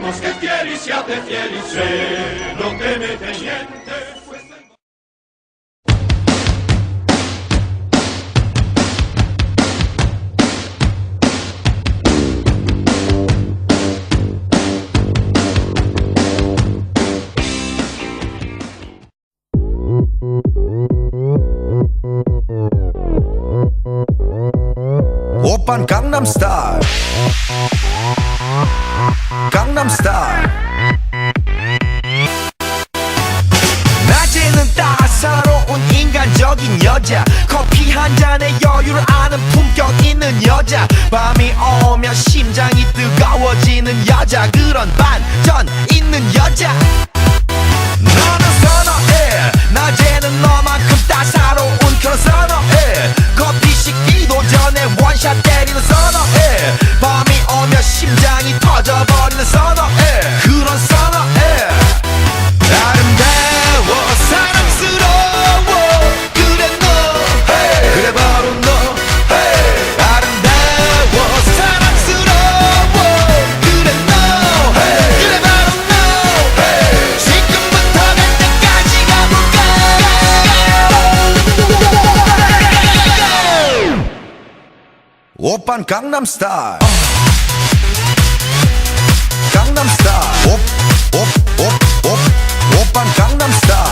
sabemos que fiel y siate fiel y sé lo que me teniente. 오빤 강남스타일 강남스타일 낮에는 따사로운 인간적인 여자 커피 한 잔에 여유를 아는 품격 있는 여자 밤이 오면 심장이 뜨거워지는 여자 그런 반전 있는 여자 너는 선어해 낮에는 너만큼 따사로운 그런 선어해 커피 식기도 전에 원샷 때리는 선어해 밤이 오면 심장이 터져버리는 선어해 그런 선어해 아름다워 사랑스러워 그래 너 hey. 그래 바로 너 hey. 아름다워 사랑스러워 그래 너 hey. 그래 바로 너 hey. 지금부터 갈 때까지 가볼까 오빤 강남스타일 강남스타일 오빤 강남스타일